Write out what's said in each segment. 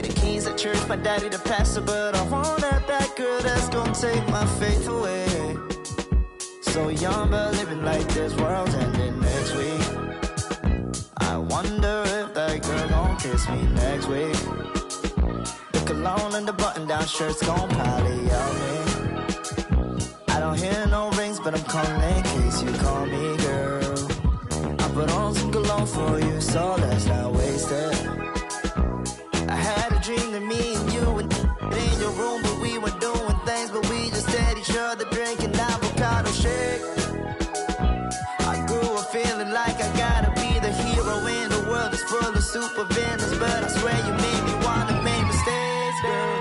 the keys at church, my daddy the pastor, but I won't let that girl that's gonna take my faith away. So young but living like this world's ending next week. I wonder if that girl gon' kiss me next week. The cologne and the button-down shirt's gon' probably out me. I don't hear no rings, but I'm calling in case you call me, girl. I put on some cologne for you, so let's not waste it. I had a dream that me and you were in your room, but we were doing things, but we just had each other drinking avocado shake. I grew up feeling like I gotta be the hero in the world that's full of super villains, but I swear you made me wanna make mistakes, girl.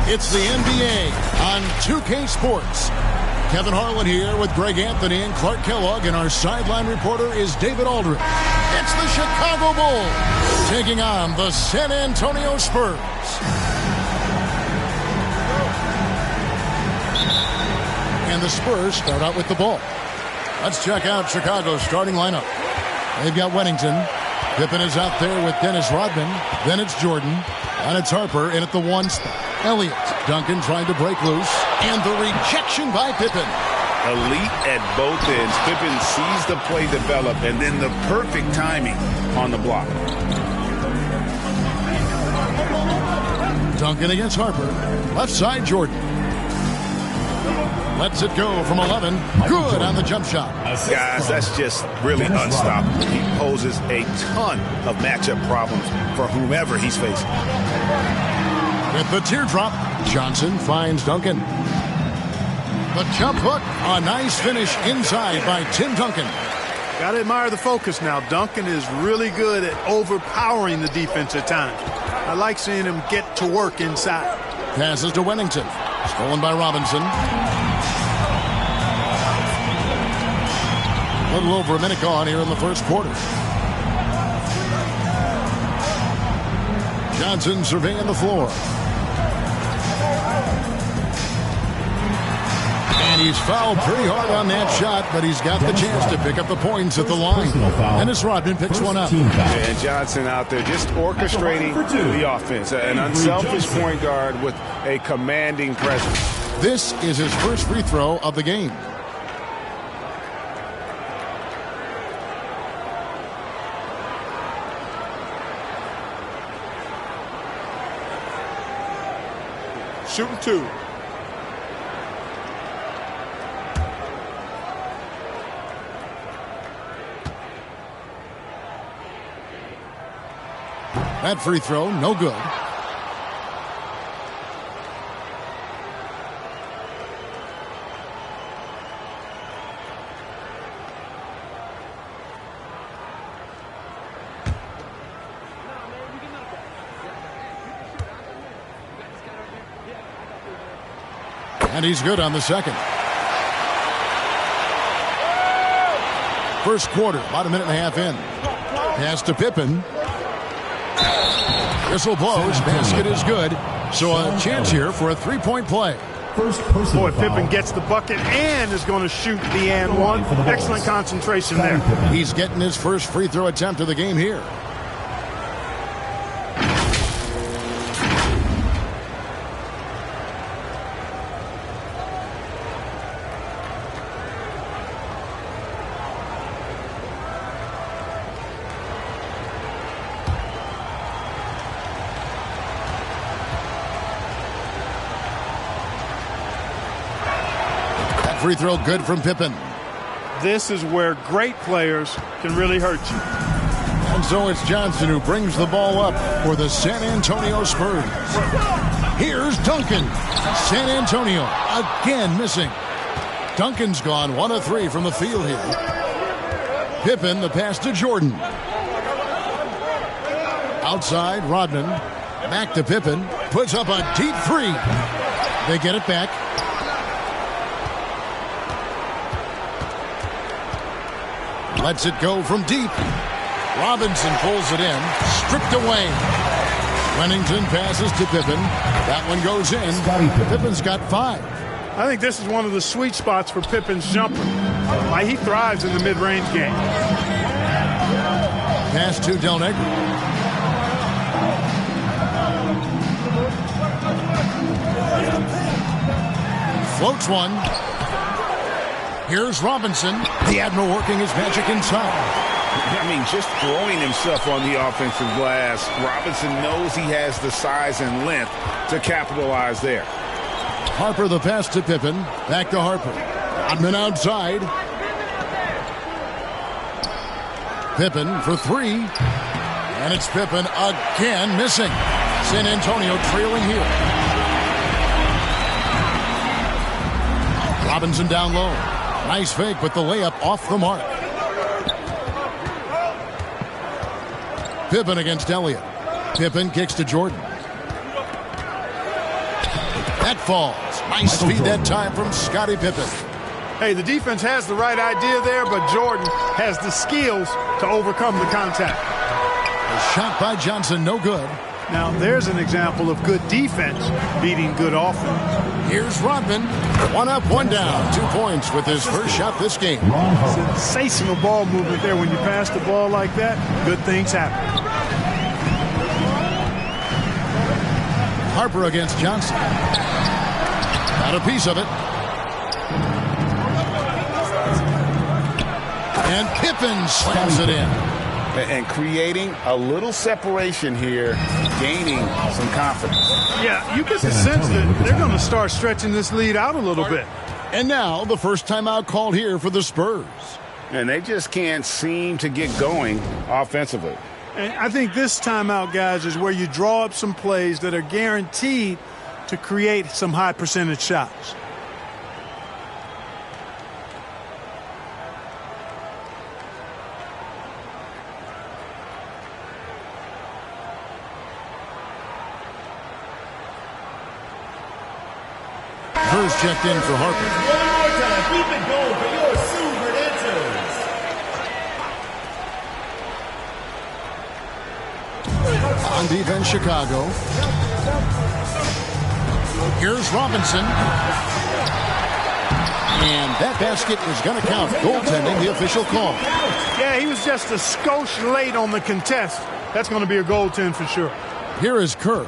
It's the NBA on 2K Sports. Kevin Harlan here with Greg Anthony and Clark Kellogg, and our sideline reporter is David Aldridge. It's the Chicago Bulls taking on the San Antonio Spurs. And the Spurs start out with the ball. Let's check out Chicago's starting lineup. They've got Weddington. Pippen is out there with Dennis Rodman. Then it's Jordan. And it's Harper in at the 1 spot. Elliott. Duncan trying to break loose. And the rejection by Pippen. Elite at both ends. Pippen sees the play develop, and then the perfect timing on the block. Duncan against Harper. Left side, Jordan. Lets it go from 11. Good on the jump shot. Guys, that's just really unstoppable. He poses a ton of matchup problems for whomever he's facing. With the teardrop, Johnson finds Duncan. The jump hook, a nice finish inside by Tim Duncan. Got to admire the focus now. Duncan is really good at overpowering the defense at times. I like seeing him get to work inside. Passes to Weddington. Stolen by Robinson. A little over a minute gone here in the first quarter. Johnson surveying the floor. And he's fouled pretty hard on that shot, but he's got the chance to pick up the points at the line. Dennis Rodman picks one up. And Johnson out there just orchestrating the offense. An unselfish point guard with a commanding presence. This is his first free throw of the game. Shooting 2. That free throw, no good. And he's good on the second. First quarter, about a minute and a half in. Pass to Pippen. Whistle blows. Basket is good. So a chance here for a three-point play. Boy, Pippen gets the bucket and is going to shoot the and one. Excellent concentration there. He's getting his first free throw attempt of the game here. Free throw good from Pippen. This is where great players can really hurt you. And so it's Johnson who brings the ball up for the San Antonio Spurs. Here's Duncan. San Antonio again missing. Duncan's gone 1 of 3 from the field here. Pippen, the pass to Jordan. Outside, Rodman. Back to Pippen. Puts up a deep 3. They get it back. Lets it go from deep. Robinson pulls it in. Stripped away. Wennington passes to Pippen. That one goes in. Pippen's got 5. I think this is one of the sweet spots for Pippen's jumper. Like, he thrives in the mid-range game. Pass to Del Negro. Floats one. Here's Robinson. The Admiral working his magic inside. I mean, just throwing himself on the offensive glass. Robinson knows he has the size and length to capitalize there. Harper the pass to Pippen. Back to Harper. Rodman outside. Pippen for 3. And it's Pippen again missing. San Antonio trailing here. Robinson down low. Nice fake, but the layup off the mark. Pippen against Elliott. Pippen kicks to Jordan. That falls. Nice feed that time from Scottie Pippen. Hey, the defense has the right idea there, but Jordan has the skills to overcome the contact. A shot by Johnson, no good. Now, there's an example of good defense beating good offense. Here's Rodman. 1 up, 1 down. 2 points with his first shot this game. Sensational ball movement there. When you pass the ball like that, good things happen. Harper against Johnson. Got a piece of it. And Pippen slams it in. And creating a little separation here, gaining some confidence. Yeah, you get the sense that they're going to start stretching this lead out a little bit. And now the first timeout called here for the Spurs. And they just can't seem to get going offensively. And I think this timeout, guys, is where you draw up some plays that are guaranteed to create some high percentage shots. Spurs checked in for Harper. One more time, keep it going for your Silver Dancers. On defense, Chicago. Here's Robinson. And that basket is going to count. Goaltending, the official call. Yeah, he was just a skosh late on the contest. That's going to be a goaltend for sure. Here is Kerr.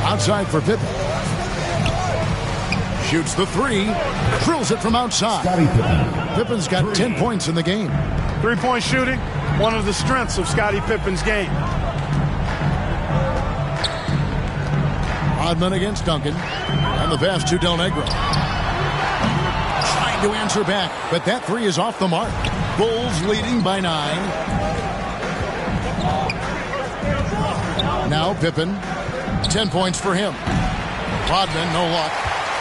Outside for Pippen. Shoots the 3. Drills it from outside. Pippen's got 10 points in the game. 3-point shooting, one of the strengths of Scottie Pippen's game. Rodman against Duncan. And the pass to Del Negro. Trying to answer back, but that 3 is off the mark. Bulls leading by 9. Now Pippen. 10 points for him. Rodman, no luck.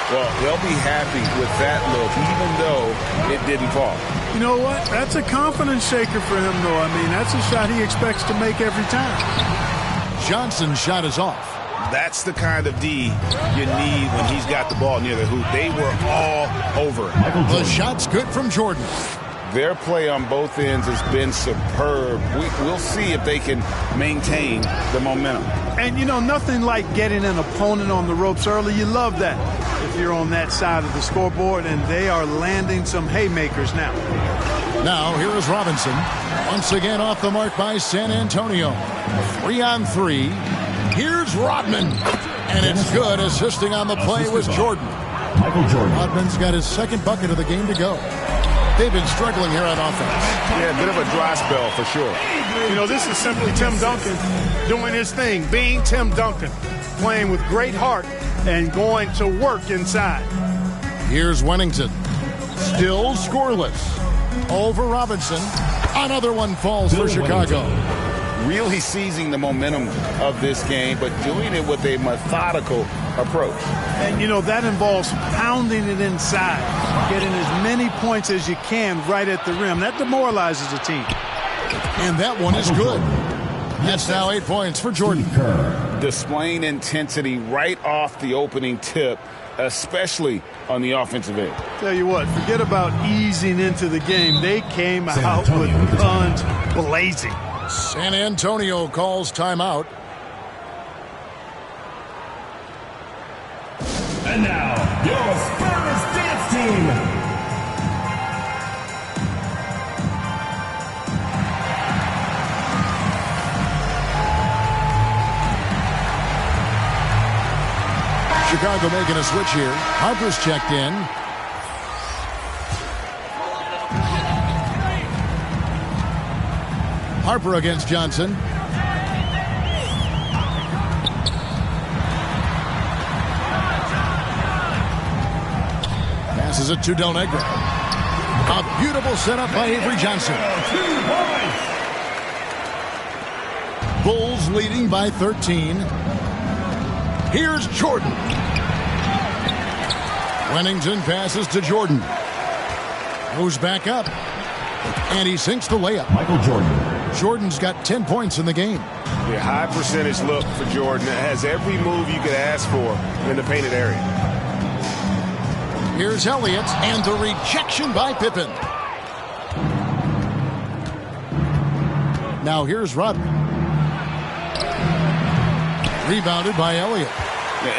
Well, they'll be happy with that look, even though it didn't fall. You know what? That's a confidence shaker for him, though. I mean, that's a shot he expects to make every time. Johnson's shot is off. That's the kind of D you need when he's got the ball near the hoop. They were all over it. The shot's good from Jordan. Their play on both ends has been superb. We'll see if they can maintain the momentum. And, you know, nothing like getting an opponent on the ropes early. You love that if you're on that side of the scoreboard, and they are landing some haymakers now. Now, here is Robinson. Once again off the mark by San Antonio. 3-on-3. Here's Rodman. And it's good. Assisting on the play was Jordan. Rodman's got his second bucket of the game to go. They've been struggling here on offense. Yeah, a bit of a dry spell for sure. You know, this is simply Tim Duncan doing his thing, being Tim Duncan, playing with great heart and going to work inside. Here's Wennington. Still scoreless. Over Robinson. Another one falls for Chicago. really seizing the momentum of this game, but doing it with a methodical approach. And, you know, that involves pounding it inside, getting as many points as you can right at the rim. That demoralizes a team. And that one is good. That's now 8 points for Jordan. Displaying intensity right off the opening tip, especially on the offensive end. Tell you what, forget about easing into the game. They came out with guns blazing. San Antonio calls timeout. And now, your Spurs dance team. Chicago making a switch here. Harper's checked in. Harper against Johnson. Passes it to Del Negro. A beautiful setup by Avery Johnson. Bulls leading by 13. Here's Jordan. Wennington passes to Jordan. Goes back up. And he sinks the layup. Michael Jordan. Jordan's got 10 points in the game. A high percentage look for Jordan. It has every move you could ask for in the painted area. Here's Elliott, and the rejection by Pippen. Now here's Rodman. Rebounded by Elliott.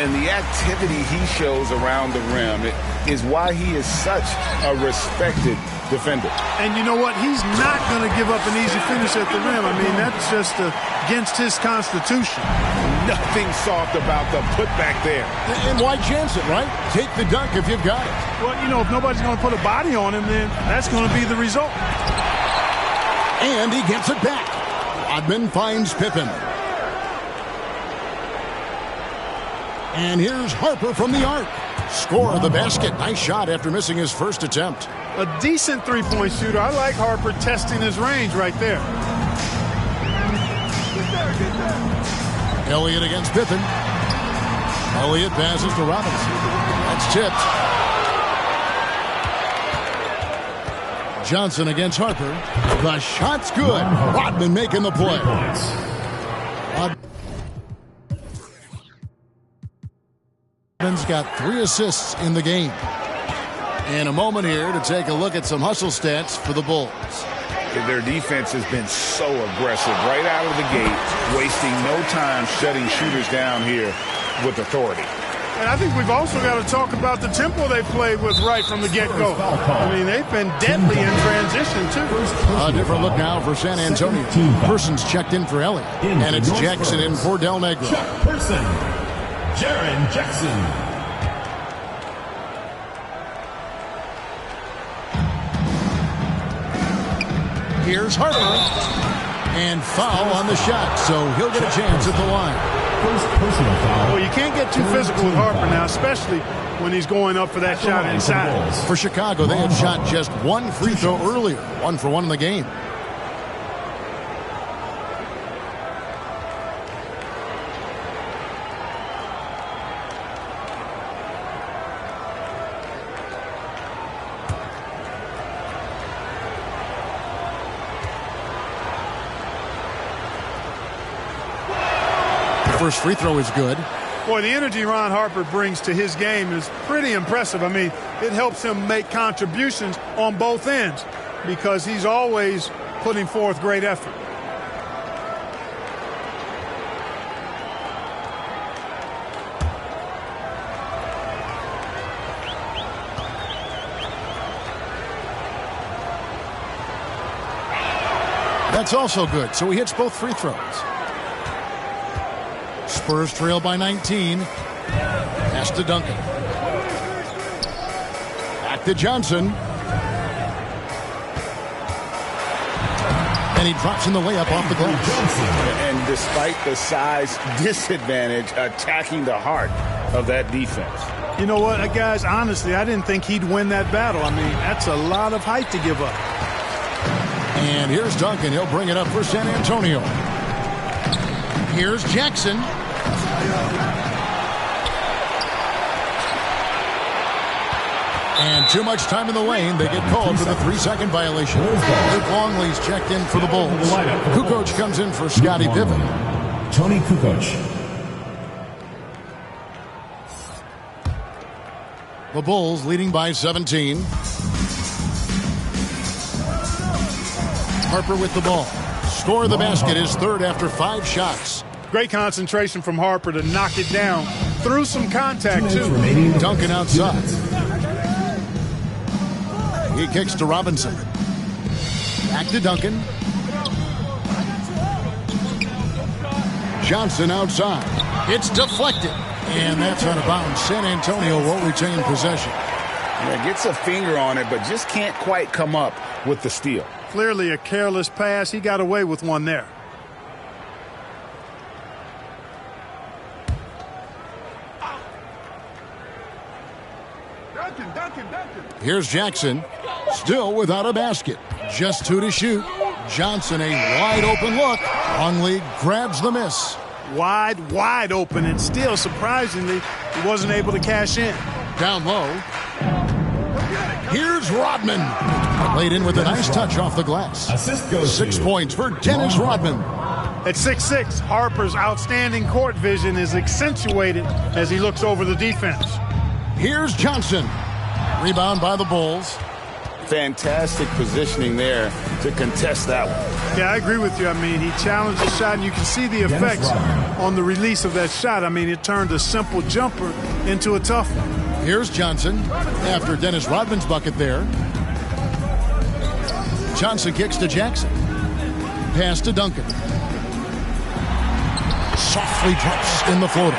And the activity he shows around the rim is why he is such a respected defender. And you know what? He's not going to give up an easy finish at the rim. I mean, that's just against his constitution. Nothing soft about the putback there. And why chance it, right? Take the dunk if you've got it. Well, you know, if nobody's going to put a body on him, then that's going to be the result. And he gets it back. Rodman finds Pippen. And here's Harper from the arc. Score of the basket. Nice shot after missing his first attempt. A decent three-point shooter. I like Harper testing his range right there. Elliott against Pippen. Elliott passes to Robinson. That's tipped. Johnson against Harper. The shot's good. Rodman making the play. Rodman's got 3 assists in the game. In a moment here to take a look at some hustle stats for the Bulls. Their defense has been so aggressive right out of the gate, wasting no time shutting shooters down here with authority. And I think we've also got to talk about the tempo they played with right from the get-go. I mean, they've been deadly in transition, too. A different look now for San Antonio. Person's checked in for Elliott. And it's Jackson in for Del Negro. Person, Jaren Jackson. Here's Harper. And foul on the shot, so he'll get a chance at the line. First personal foul. Well, you can't get too physical with Harper now, especially when he's going up for that shot inside. For Chicago, they had shot just 1 free throw earlier. 1 for 1 in the game. First free throw is good. Boy, the energy Ron Harper brings to his game is pretty impressive. I mean, it helps him make contributions on both ends because he's always putting forth great effort. That's also good, so he hits both free throws. Spurs trail by 19. Pass to Duncan. Back to Johnson. And he drops in the layup off the glass. And despite the size disadvantage, attacking the heart of that defense. You know what, guys, honestly, I didn't think he'd win that battle. I mean, that's a lot of height to give up. And here's Duncan. He'll bring it up for San Antonio. Here's Jackson. And too much time in the lane. They get called for the 3-second violation. Luke Longley's checked in for the Bulls. Kukoc comes in for Scottie Pippen. Tony Kukoc. The Bulls leading by 17. Harper with the ball. Score the basket, his third after 5 shots. Great concentration from Harper to knock it down. Through some contact, too. Duncan outside. He kicks to Robinson. Back to Duncan. Johnson outside. It's deflected. And that's out of bounds. San Antonio will retain possession. Yeah, gets a finger on it, but just can't quite come up with the steal. Clearly a careless pass. He got away with one there. Here's Jackson. Still without a basket. Just 2 to shoot. Johnson, a wide open look. Longley grabs the miss. Wide open, and still, surprisingly, he wasn't able to cash in. Down low. Here's Rodman. Laid in with a nice touch off the glass. Assist goes 6 points for Dennis Rodman. At 6'6", Harper's outstanding court vision is accentuated as he looks over the defense. Here's Johnson. Rebound by the Bulls. Fantastic positioning there to contest that one. Yeah, I agree with you. I mean, he challenged the shot, and you can see the effects on the release of that shot. I mean, it turned a simple jumper into a tough one. Here's Johnson after Dennis Rodman's bucket there. Johnson kicks to Jackson. Pass to Duncan. Softly drops in the floater.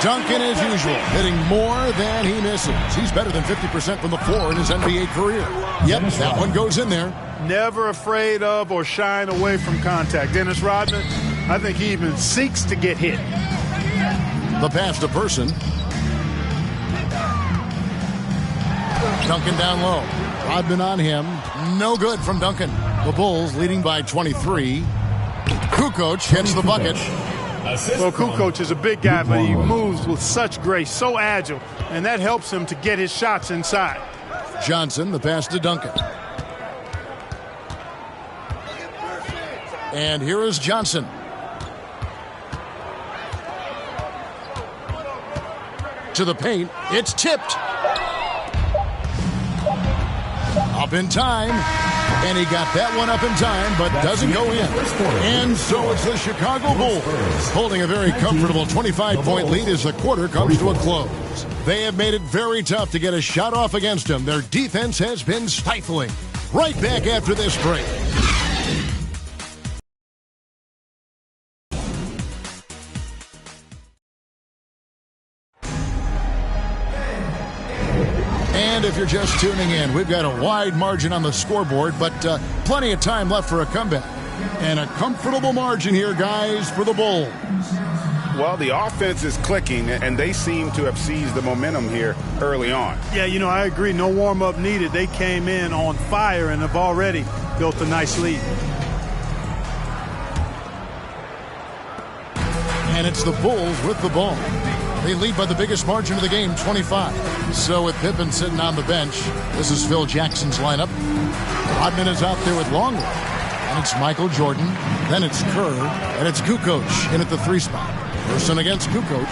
Duncan, as usual, hitting more than he misses. He's better than 50% from the floor in his NBA career. Yep, that one goes in there. Never afraid of or shying away from contact. Dennis Rodman, I think he even seeks to get hit. The pass to Person. Duncan down low. Rodman on him. No good from Duncan. The Bulls leading by 23. Kukoc gets the bucket. Well, Kukoc is a big guy, but he moves with such grace, so agile, and that helps him to get his shots inside. Johnson, the pass to Duncan. And here is Johnson. To the paint. It's tipped. Up in time. And he got that one up in time, but doesn't go in. And so it's the Chicago Bulls holding a very comfortable 25-point lead as the quarter comes to a close. They have made it very tough to get a shot off against them. Their defense has been stifling. Right back after this break. And if you're just tuning in, we've got a wide margin on the scoreboard, but plenty of time left for a comeback. And a comfortable margin here, guys, for the Bulls. Well, the offense is clicking, and they seem to have seized the momentum here early on. Yeah, you know, I agree. No warm-up needed. They came in on fire and have already built a nice lead. And it's the Bulls with the ball. They lead by the biggest margin of the game, 25. So with Pippen sitting on the bench, this is Phil Jackson's lineup. Rodman is out there with Longley. And it's Michael Jordan. Then it's Kerr. And it's Kukoc in at the 3 spot. Person against Kukoc.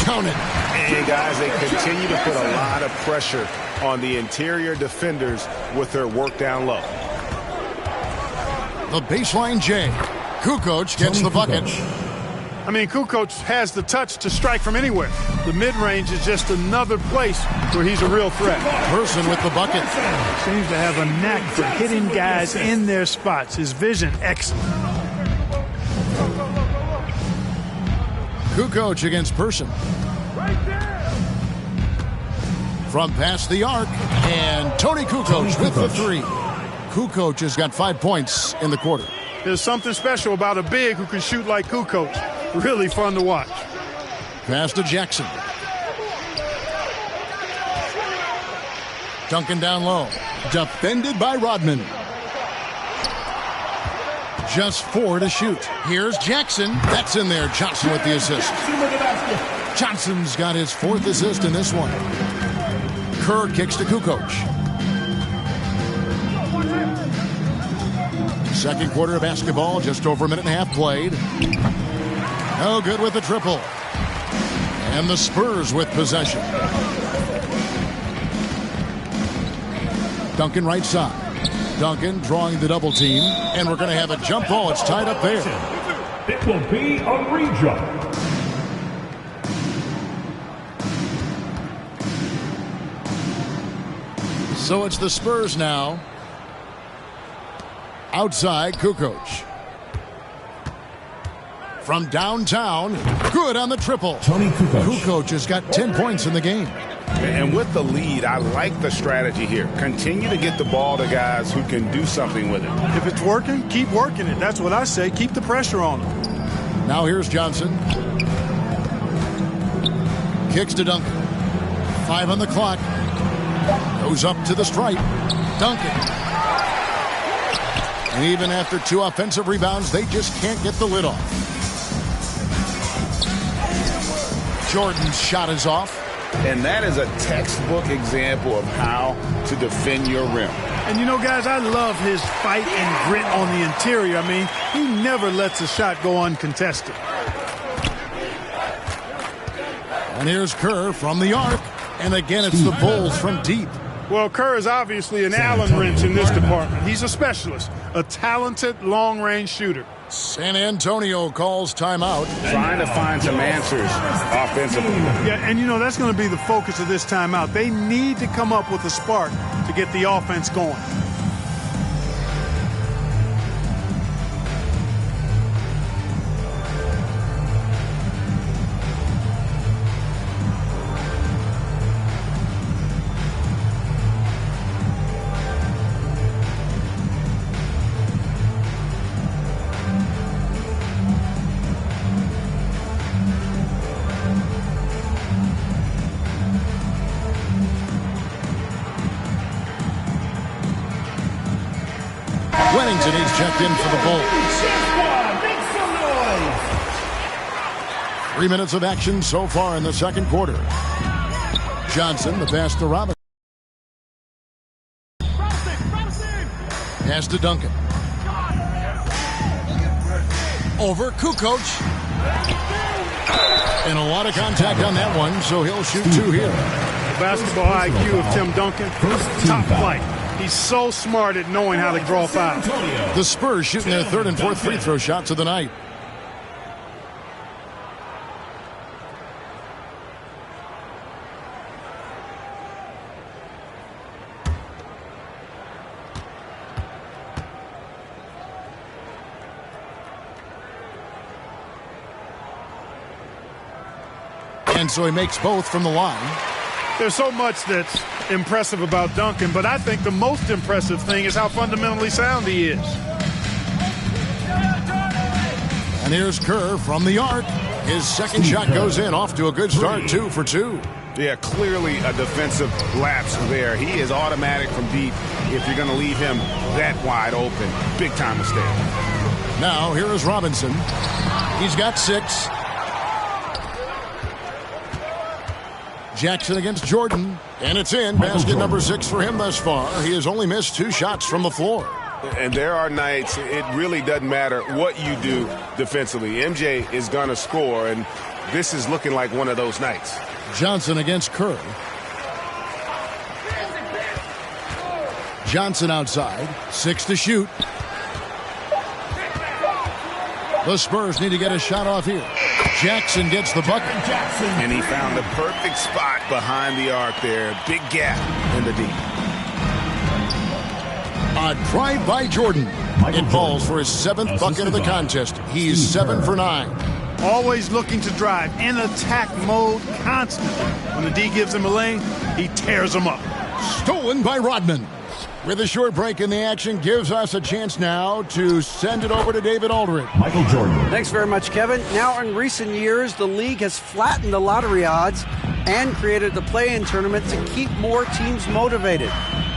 Count it. Hey, guys, they continue to put a lot of pressure on the interior defenders with their work down low. The baseline J. Kukoc gets the bucket. I mean, Kukoc has the touch to strike from anywhere. The mid-range is just another place where he's a real threat. Person with the bucket. Seems to have a knack for hitting guys in their spots. His vision, excellent. Kukoc against Person. From past the arc, and Tony Kukoc with the 3. Kukoc has got 5 points in the quarter. There's something special about a big who can shoot like Kukoc. Really fun to watch. Pass to Jackson. Duncan down low. Defended by Rodman. Just 4 to shoot. Here's Jackson. That's in there. Johnson with the assist. Johnson's got his 4th assist in this one. Kerr kicks to Kukoc. Second quarter of basketball, just over a minute and a half played. No good with the triple. And the Spurs with possession. Duncan right side. Duncan drawing the double team. And we're going to have a jump ball. It's tied up there. It will be a rejump. So it's the Spurs now. Outside, Kukoc. From downtown, good on the triple. Tony Kukoc. Kukoc has got 10 points in the game. And with the lead, I like the strategy here. Continue to get the ball to guys who can do something with it. If it's working, keep working it. That's what I say. Keep the pressure on them. Now here's Johnson. Kicks to Duncan. 5 on the clock. Goes up to the stripe. Duncan. And even after 2 offensive rebounds, they just can't get the lid off. Jordan's shot is off. And that is a textbook example of how to defend your rim. And you know, guys, I love his fight and grit on the interior. I mean, he never lets a shot go uncontested. And here's Kerr from the arc. And again, it's the Bulls from deep. Well, Kerr is obviously an Allen wrench in this department. He's a specialist, a talented long-range shooter. San Antonio calls timeout. Trying to find some answers offensively. Yeah, and you know, that's going to be the focus of this timeout. They need to come up with a spark to get the offense going. Wennington is checked in for the Bulls. 3 minutes of action so far in the second quarter. Johnson, the pass to Robinson. Pass to Duncan. Over Kukoc. And a lot of contact on that one, so he'll shoot 2 here. The basketball IQ of Tim Duncan, top flight. He's so smart at knowing how to draw fouls. The Spurs shooting their 3rd and 4th free throw shots of the night. And so he makes both from the line. There's so much that's impressive about Duncan, but I think the most impressive thing is how fundamentally sound he is. And here's Kerr from the arc. His second shot goes in, off to a good start, 2 for 2. Yeah, clearly a defensive lapse there. He is automatic from deep if you're going to leave him that wide open. Big time mistake. Now here is Robinson. He's got 6. Jackson against Jordan, and it's in. Basket number 6 for him thus far. He has only missed 2 shots from the floor. And there are nights it really doesn't matter what you do defensively. MJ is going to score, and this is looking like one of those nights. Johnson against Kerr. Johnson outside. 6 to shoot. The Spurs need to get a shot off here. Jackson gets the bucket. And he found the perfect spot behind the arc there. Big gap in the deep. A drive by Jordan. It falls for his 7th bucket of the contest. He's 7 for 9. Always looking to drive in attack mode constantly. When the D gives him a lane, he tears them up. Stolen by Rodman. With a short break in the action, gives us a chance now to send it over to David Aldridge. Michael Jordan. Thanks very much, Kevin. Now, in recent years, the league has flattened the lottery odds and created the play-in tournament to keep more teams motivated.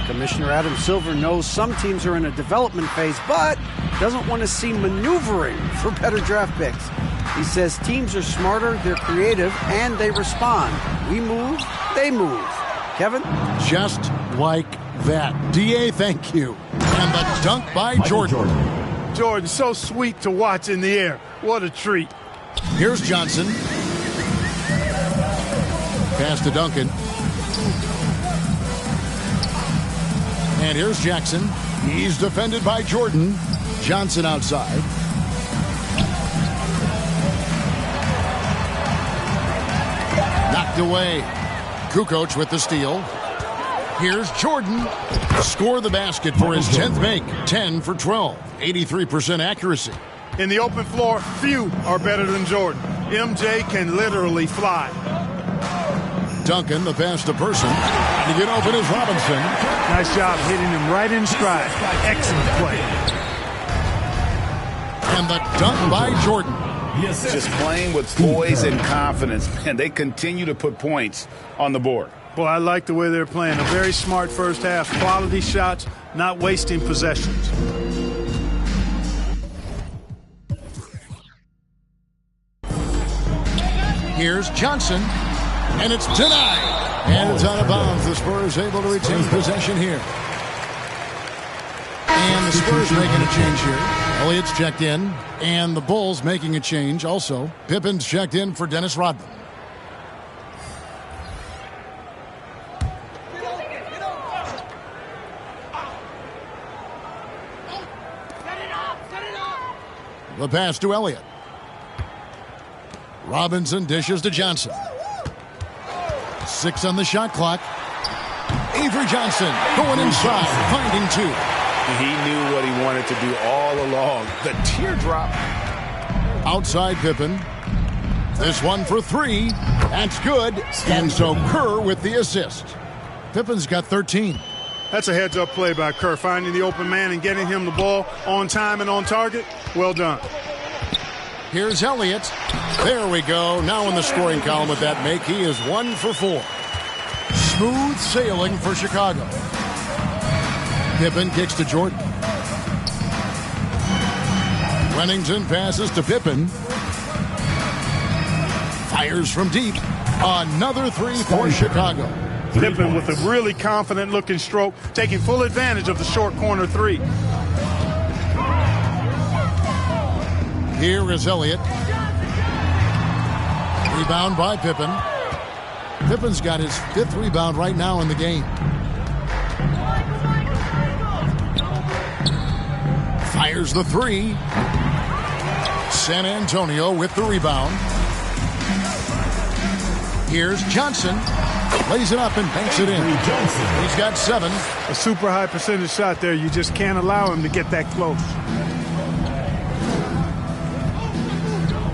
Commissioner Adam Silver knows some teams are in a development phase, but doesn't want to see maneuvering for better draft picks. He says teams are smarter, they're creative, and they respond. We move, they move. Kevin? Just like that. D.A., thank you. And the dunk by Jordan. Jordan, so sweet to watch in the air. What a treat. Here's Johnson. Pass to Duncan. And here's Jackson. He's defended by Jordan. Johnson outside. Knocked away. Kukoc with the steal. Here's Jordan. Score the basket for his 10th make. 10 for 12. 83% accuracy. In the open floor, few are better than Jordan. MJ can literally fly. Duncan, the pass to Person. To get open is Robinson. Nice job hitting him right in stride. Excellent play. And the dunk by Jordan. Just playing with poise and confidence. Man, they continue to put points on the board. Boy, I like the way they're playing. A very smart first half. Quality shots, not wasting possessions. Here's Johnson. And it's denied. And it's out of bounds. The Spurs able to retain possession here. And the Spurs making a change here. Elliott's checked in. And the Bulls making a change also. Pippen's checked in for Dennis Rodman. The pass to Elliott. Robinson dishes to Johnson. 6 on the shot clock. Avery Johnson going inside, finding 2. He knew what he wanted to do all along. The teardrop. Outside Pippen. This one for 3. That's good. And so Kerr with the assist. Pippen's got 13. That's a heads-up play by Kerr, finding the open man and getting him the ball on time and on target. Well done. Here's Elliott. There we go. Now in the scoring column with that make, he is 1 for 4. Smooth sailing for Chicago. Pippen kicks to Jordan. Wennington passes to Pippen. Fires from deep. Another 3 for Chicago. Pippen with a really confident-looking stroke, taking full advantage of the short corner 3. Here is Elliott. Rebound by Pippen. Pippen's got his 5th rebound right now in the game. Fires the 3. San Antonio with the rebound. Here's Johnson. Lays it up and banks it in. He's got 7. A super high percentage shot there. You just can't allow him to get that close.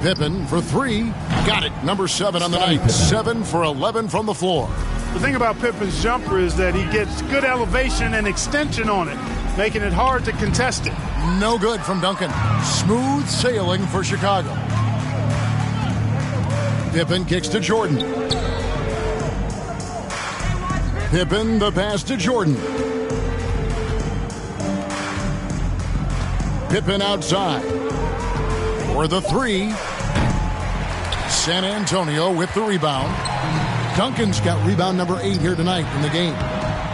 Pippen for 3. Got it. Number 7 on the night. 7 for 11 from the floor. The thing about Pippen's jumper is that he gets good elevation and extension on it, making it hard to contest it. No good from Duncan. Smooth sailing for Chicago. Pippen kicks to Jordan. Pippen, the pass to Jordan. Pippen outside. For the 3. San Antonio with the rebound. Duncan's got rebound number 8 here tonight in the game.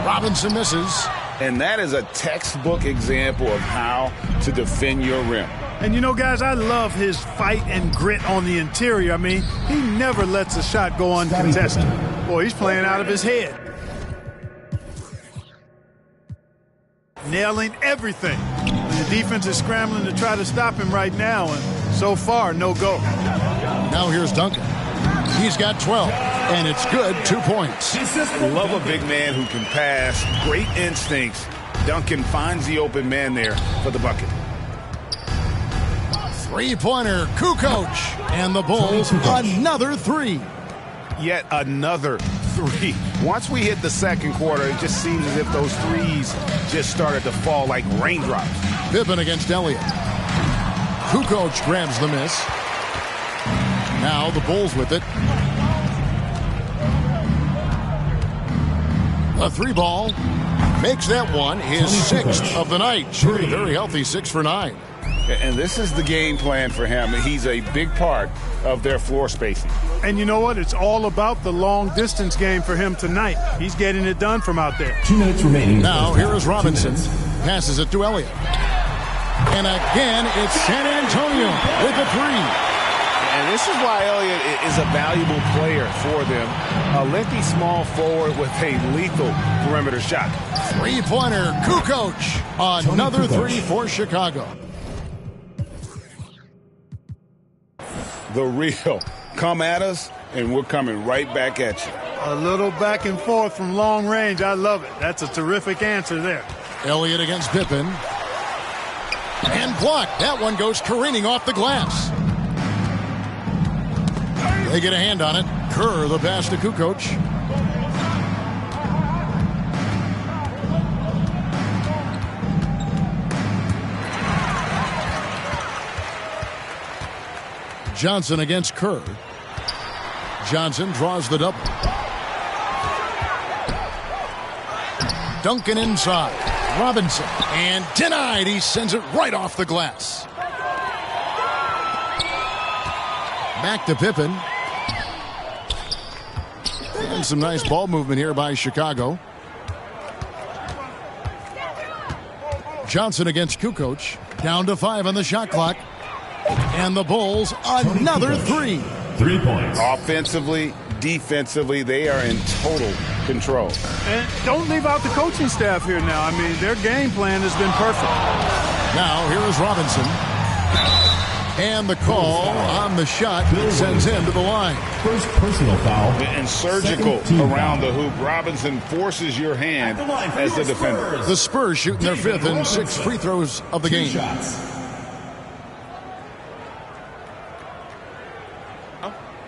Robinson misses. And that is a textbook example of how to defend your rim. And you know, guys, I love his fight and grit on the interior. I mean, he never lets a shot go uncontested. Boy, he's playing out of his head. Nailing everything. The defense is scrambling to try to stop him right now, and so far, no go. Now here's Duncan. He's got 12, and it's good. 2 points. Love a big man who can pass. Great instincts. Duncan finds the open man there for the bucket. 3-pointer, Kukoc. And the Bulls, another 3. Yet another 3. Once we hit the second quarter, it just seems as if those threes just started to fall like raindrops. Pippen against Elliott. Kukoc grabs the miss. Now the Bulls with it. A 3-ball. Makes that one his 6th of the night. Shooting very healthy, 6 for 9. And this is the game plan for him. He's a big part of their floor spacing. And you know what? It's all about the long-distance game for him tonight. He's getting it done from out there. 2 minutes remaining. Now, here is Robinson. Passes it to Elliott. And again, it's San Antonio with a three. And this is why Elliott is a valuable player for them. A lengthy small forward with a lethal perimeter shot. Three-pointer, Kukoc. Another three for Chicago. The real. Come at us, and we're coming right back at you. A little back and forth from long range. I love it. That's a terrific answer there. Elliott against Pippen. And blocked. That one goes careening off the glass. They get a hand on it. Kerr, the pass to Kukoc. Johnson against Kerr. Johnson draws the double. Duncan inside. Robinson. And denied. He sends it right off the glass. Back to Pippen. And some nice ball movement here by Chicago. Johnson against Kukoc. Down to 5 on the shot clock. And the Bulls, another three. 3 points. Offensively, defensively, they are in total control. And don't leave out the coaching staff here now. I mean, their game plan has been perfect. Now, here is Robinson. And the call on the shot sends him to the line. First personal foul. And surgical around the hoop. Robinson forces your hand as the defender. The Spurs shooting their 5th and 6th free throws of the game. Shots.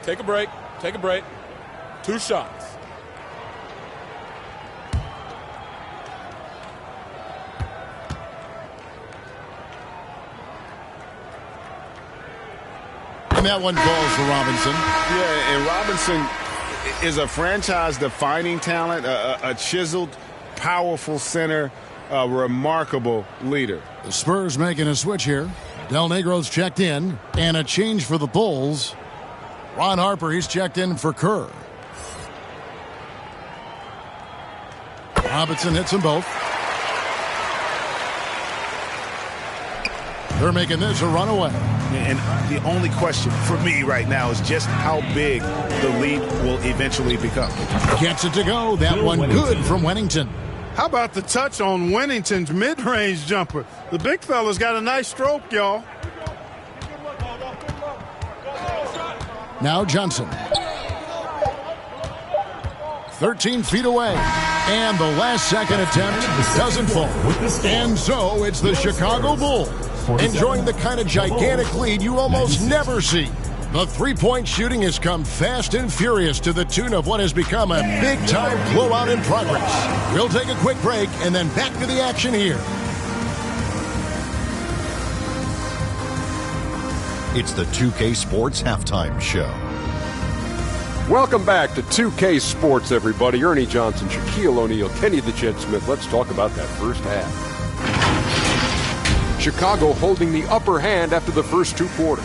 Take a break. Take a break. 2 shots. And that one falls for Robinson. Yeah, and Robinson is a franchise-defining talent, a chiseled, powerful center, a remarkable leader. The Spurs making a switch here. Del Negro's checked in, and a change for the Bulls. Ron Harper, he's checked in for Kerr. Robinson hits them both. They're making this a runaway. And the only question for me right now is just how big the lead will eventually become. Gets it to go. That one good from Wennington. How about the touch on Wennington's mid-range jumper? The big fella's got a nice stroke, y'all. Now Johnson. 13 feet away. And the last second attempt doesn't fall. And so it's the Chicago Bulls enjoying the kind of gigantic lead you almost never see. The three-point shooting has come fast and furious to the tune of what has become a big-time blowout in progress. We'll take a quick break and then back to the action here. It's the 2K Sports Halftime Show. Welcome back to 2K Sports, everybody. Ernie Johnson, Shaquille O'Neal, Kenny the Jet Smith. Let's talk about that first half. Chicago holding the upper hand after the first 2 quarters.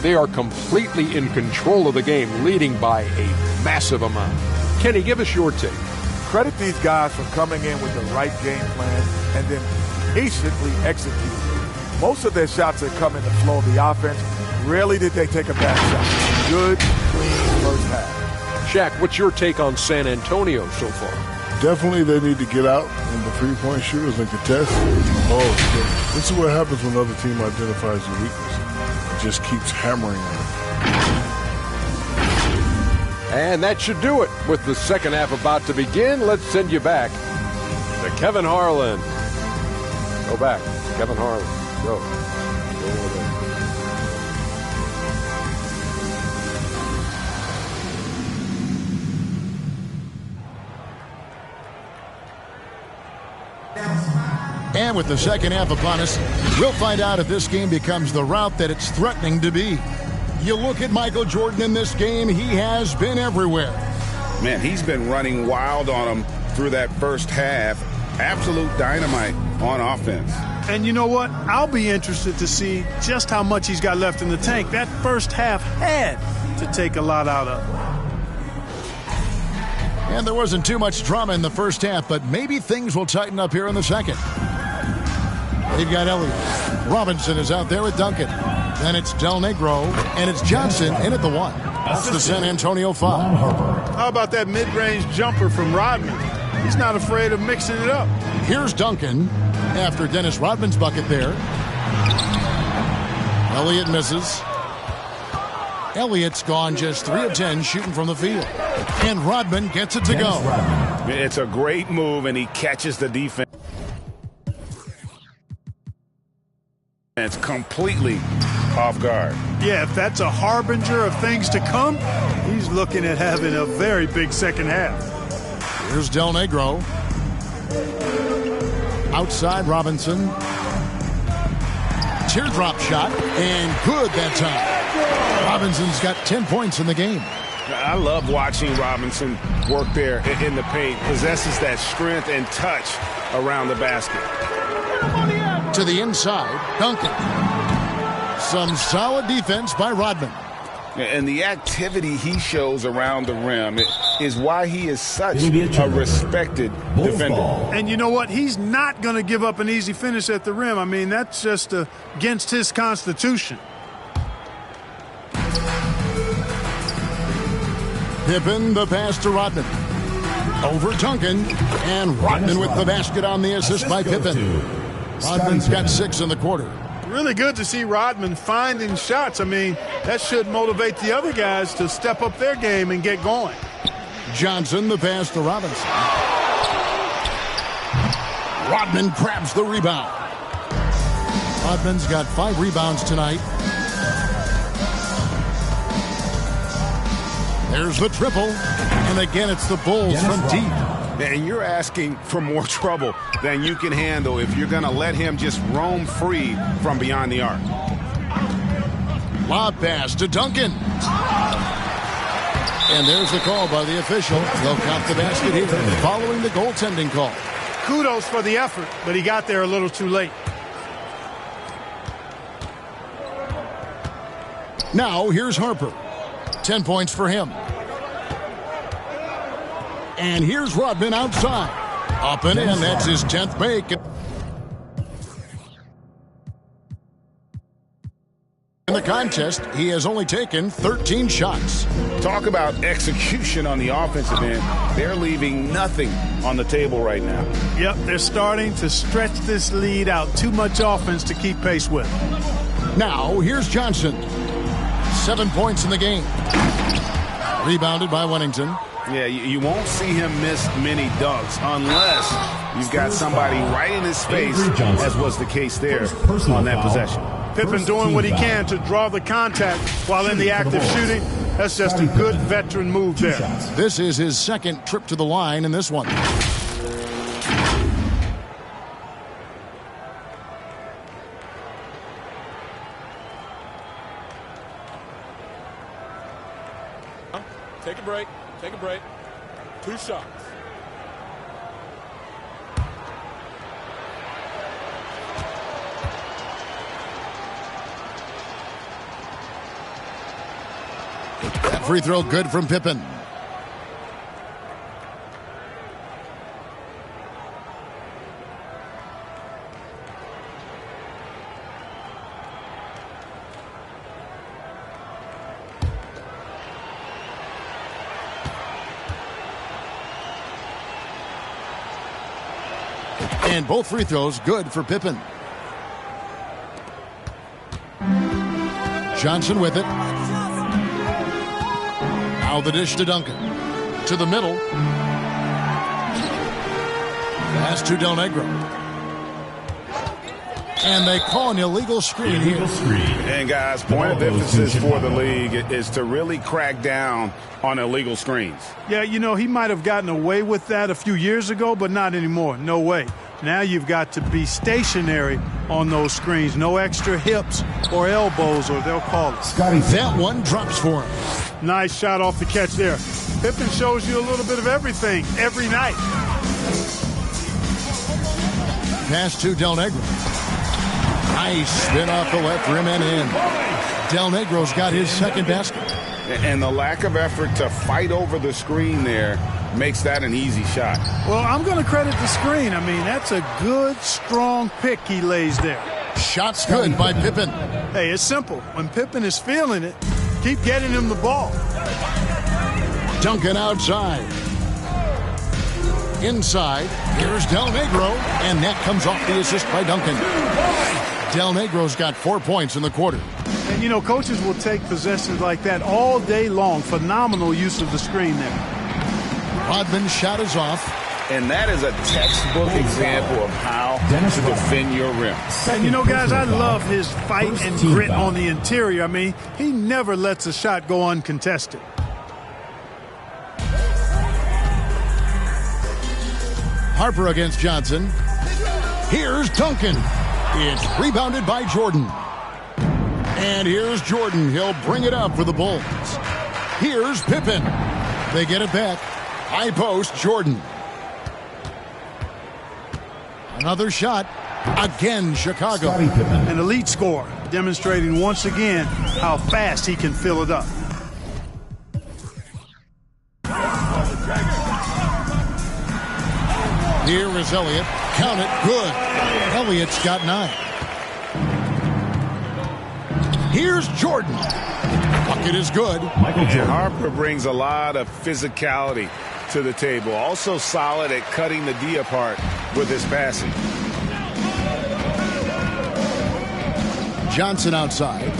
They are completely in control of the game, leading by a massive amount. Kenny, give us your take. Credit these guys for coming in with the right game plan and then patiently executing. Most of their shots that come in the flow of the offense, rarely did they take a bad shot. Good, clean first half. Shaq, what's your take on San Antonio so far? Definitely they need to get out on the three-point shooters and contest. Oh, this is what happens when another team identifies your weakness. It just keeps hammering on it. And that should do it. With the second half about to begin, let's send you back to Kevin Harlan. Go back. Kevin Harlan. Go. Go over there. And with the second half upon us, we'll find out if this game becomes the route that it's threatening to be. You look at Michael Jordan in this game, he has been everywhere. Man, he's been running wild on them through that first half. Absolute dynamite on offense. And you know what? I'll be interested to see just how much he's got left in the tank. That first half had to take a lot out of him. And there wasn't too much drama in the first half, but maybe things will tighten up here in the second. They've got Elliott. Robinson is out there with Duncan. Then it's Del Negro, and it's Johnson in at the 1. That's the San Antonio foul. How about that mid-range jumper from Rodman? He's not afraid of mixing it up. Here's Duncan after Dennis Rodman's bucket there. Elliott misses. Elliott's gone just 3 of 10 shooting from the field. And Rodman gets it to go. It's a great move, and he catches the defense. It's completely off guard. Yeah, if that's a harbinger of things to come, he's looking at having a very big second half. Here's Del Negro. Outside Robinson. Teardrop shot, and good that time. Robinson's got 10 points in the game. I love watching Robinson work there in the paint. Possesses that strength and touch around the basket. To the inside, Duncan. Some solid defense by Rodman. And the activity he shows around the rim is why he is such a respected defender. And you know what? He's not going to give up an easy finish at the rim. I mean, that's just against his constitution. Pippen, the pass to Rodman. Over Duncan, and Rodman with the basket on the assist by Pippen. Rodman's got 6 in the quarter. Really good to see Rodman finding shots. I mean, that should motivate the other guys to step up their game and get going. Johnson, the pass to Robinson. Rodman grabs the rebound. Rodman's got 5 rebounds tonight. There's the triple. And again, it's the Bulls from deep. And you're asking for more trouble than you can handle if you're going to let him just roam free from beyond the arc. Lob pass to Duncan. And there's the call by the official. They'll count the basket here following the goaltending call. Kudos for the effort, but he got there a little too late. Now here's Harper. 10 points for him. And here's Rodman outside. Up and in. That's his 10th make. In the contest, he has only taken 13 shots. Talk about execution on the offensive end. They're leaving nothing on the table right now. Yep, they're starting to stretch this lead out. Too much offense to keep pace with. Now, here's Johnson. 7 points in the game. Rebounded by Wennington. Yeah, you won't see him miss many dunks unless you've got somebody right in his face, as was the case there on that possession. Pippen doing what he can to draw the contact while in the act of shooting. That's just a good veteran move there. This is his 2nd trip to the line in this one. Take a break. Take a break. 2 shots. That free throw good from Pippen. And both free throws good for Pippen. Johnson with it. Now the dish to Duncan. To the middle. Pass to Del Negro. And they call an illegal screen here. And guys, point of emphasis for the league is to really crack down on illegal screens. Yeah, you know, he might have gotten away with that a few years ago, but not anymore. No way. Now you've got to be stationary on those screens. No extra hips or elbows, or they'll call it. That one drops for him. Nice shot off the catch there. Pippen shows you a little bit of everything every night. Pass to Del Negro. Nice spin off the left rim and in. Del Negro's got his second basket. And the lack of effort to fight over the screen there makes that an easy shot. Well, I'm going to credit the screen. I mean, that's a good, strong pick he lays there. Shot's good by Pippen. Hey, it's simple. When Pippen is feeling it, keep getting him the ball. Duncan outside. Inside, here's Del Negro, and that comes off the assist by Duncan. Del Negro's got 4 points in the quarter. And, you know, coaches will take possessions like that all day long. Phenomenal use of the screen there. Rodman's shot is off. And that is a textbook example of how to defend your rim. And, you know, guys, I love his fight and grit on the interior. I mean, he never lets a shot go uncontested. Harper against Johnson. Here's Duncan. It's rebounded by Jordan. And here's Jordan. He'll bring it up for the Bulls. Here's Pippen. They get it back. High post, Jordan. Another shot. Again, Chicago. An elite scorer, demonstrating once again how fast he can fill it up. Here is Elliott. Count it. Good. Elliott's got 9. Here's Jordan. Bucket is good. And Harper brings a lot of physicality to the table. Also solid at cutting the D apart with his passing. Johnson outside.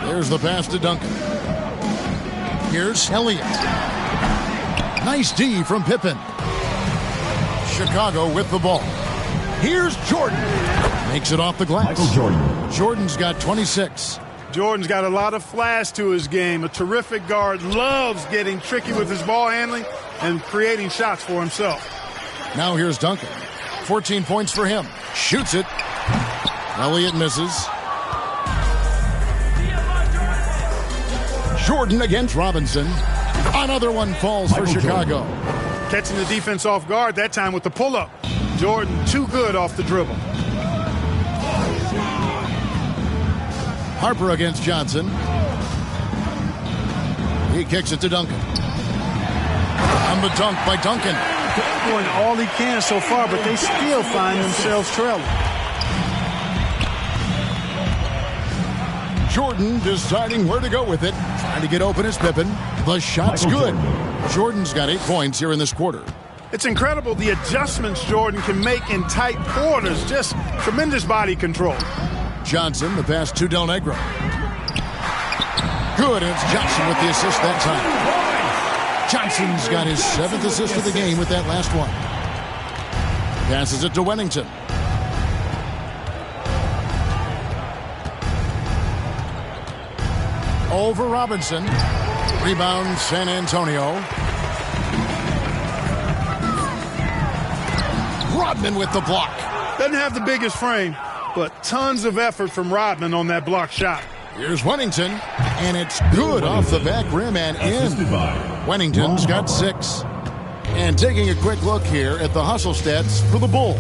There's the pass to Duncan. Here's Elliott. Nice D from Pippen. Chicago with the ball. Here's Jordan. Makes it off the glass. Jordan's got 26. Jordan's got a lot of flash to his game. A terrific guard, loves getting tricky with his ball handling and creating shots for himself. Now here's Duncan. 14 points for him. Shoots it. Elliott misses. Jordan against Robinson. Another one falls for Chicago. Catching the defense off guard, that time with the pull-up. Jordan too good off the dribble. Harper against Johnson. He kicks it to Duncan. On the dunk by Duncan. Doing all he can so far, but they still find themselves trailing. Jordan deciding where to go with it. Trying to get open as Pippen. The shot's good. Jordan's got 8 points here in this quarter. It's incredible the adjustments Jordan can make in tight quarters. Just tremendous body control. Johnson, the pass to Del Negro. Good, and it's Johnson with the assist that time. Johnson's got his 7th assist of the game with that last one. Passes it to Wennington. Over Robinson. Rebound San Antonio. Rodman with the block. Doesn't have the biggest frame, but tons of effort from Rodman on that block shot. Here's Wennington, and it's good off the back rim and in. Wennington's got 6. And taking a quick look here at the hustle stats for the Bulls.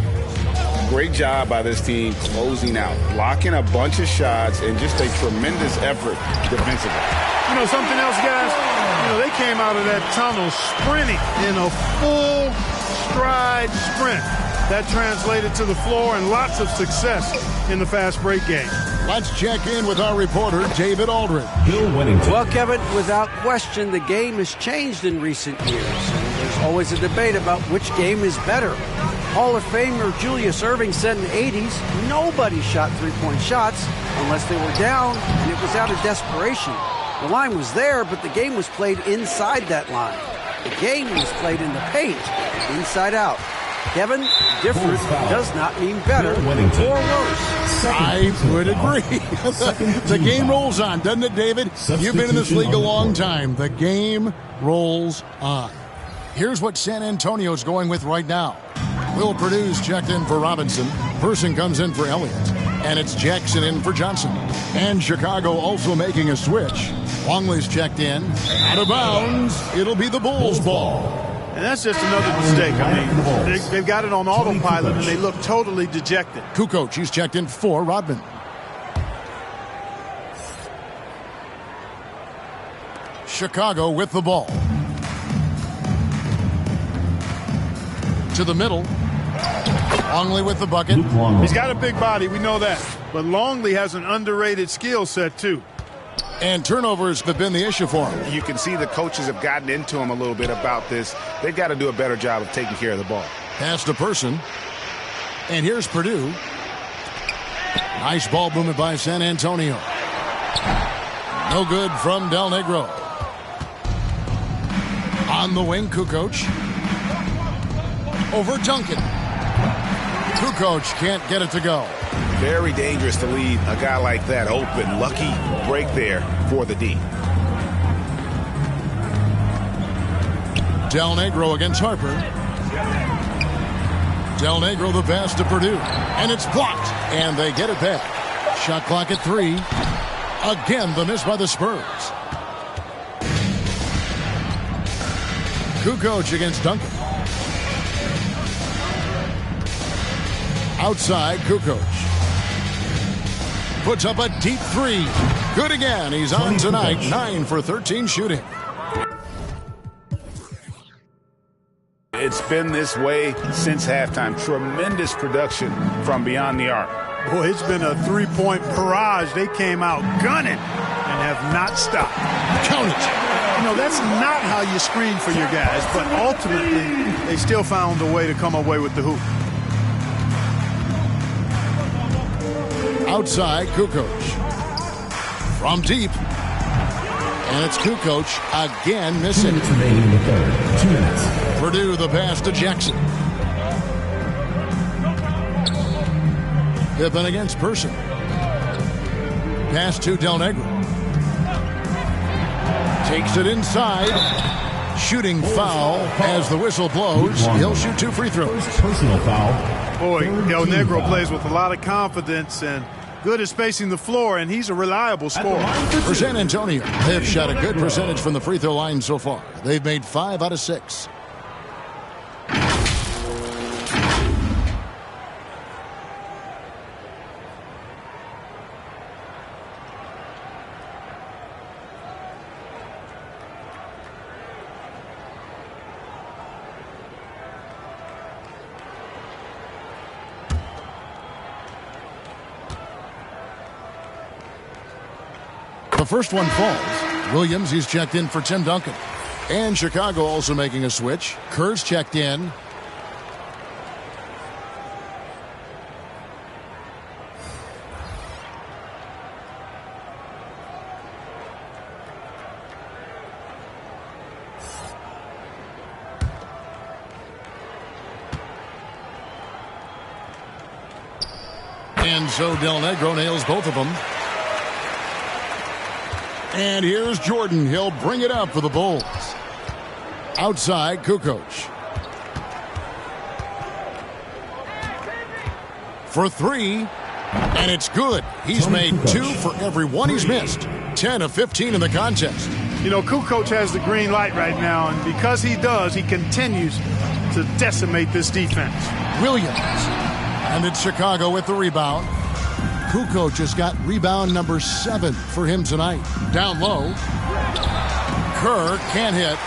Great job by this team closing out, blocking a bunch of shots, and just a tremendous effort defensively. You know something else, guys? You know, they came out of that tunnel sprinting in a full stride sprint. That translated to the floor and lots of success in the fast break game. Let's check in with our reporter, David Aldridge. Well, Kevin, without question, the game has changed in recent years. And there's always a debate about which game is better. Hall of Famer Julius Erving said in the 80s, nobody shot three-point shots unless they were down, and it was out of desperation. The line was there, but the game was played inside that line. The game was played in the paint, inside out. Kevin, different does not mean better or worse. I would agree. The game rolls on, doesn't it, David? You've been in this league a long time. The game rolls on. Here's what San Antonio's going with right now. Will Purdue's checked in for Robinson. Person comes in for Elliott. And it's Jackson in for Johnson. And Chicago also making a switch. Longley's checked in. Out of bounds. It'll be the Bulls' ball. And that's just another mistake. I mean, they've got it on autopilot, and they look totally dejected. Kukoc, he's checked in for Rodman. Chicago with the ball. To the middle. Longley with the bucket. He's got a big body, we know that. But Longley has an underrated skill set, too. And turnovers have been the issue for him. You can see the coaches have gotten into him a little bit about this. They've got to do a better job of taking care of the ball. Pass to Person. And here's Purdue. Nice ball movement by San Antonio. No good from Del Negro. On the wing, Kukoc. Over Duncan. Kukoc can't get it to go. Very dangerous to leave a guy like that open. Lucky break there for the D. Del Negro against Harper. Del Negro the pass to Purdue. And it's blocked. And they get it back. Shot clock at 3. Again, the miss by the Spurs. Kukoc against Duncan. Outside, Kukoc. Puts up a deep 3. Good again. He's on tonight. 9 for 13 shooting. It's been this way since halftime. Tremendous production from beyond the arc. Boy, it's been a three-point barrage. They came out gunning and have not stopped. Count it. You know, that's not how you screen for your guys, but ultimately they still found a way to come away with the hoop. Outside, Kukoc. From deep. And it's Kukoc again missing. Remaining in the third. 2 minutes. Purdue the pass to Jackson. Pippen against Person. Pass to Del Negro. Takes it inside. Shooting foul as the whistle blows. He'll shoot 2 free throws. Personal foul. Boy, Del Negro plays with a lot of confidence and good at spacing the floor, and he's a reliable scorer. For San Antonio, they've shot a good percentage from the free throw line so far. They've made 5 out of 6. The first one falls. Williams, he's checked in for Tim Duncan. And Chicago also making a switch. Kerr's checked in. And so Del Negro nails both of them. And here's Jordan. He'll bring it up for the Bulls. Outside, Kukoc. For 3. And it's good. He's made 2 for every one he's missed. 10 of 15 in the contest. You know, Kukoc has the green light right now, and because he does, he continues to decimate this defense. Williams. And it's Chicago with the rebound. Kukoc has got rebound number 7 for him tonight. Down low. Kerr can't hit.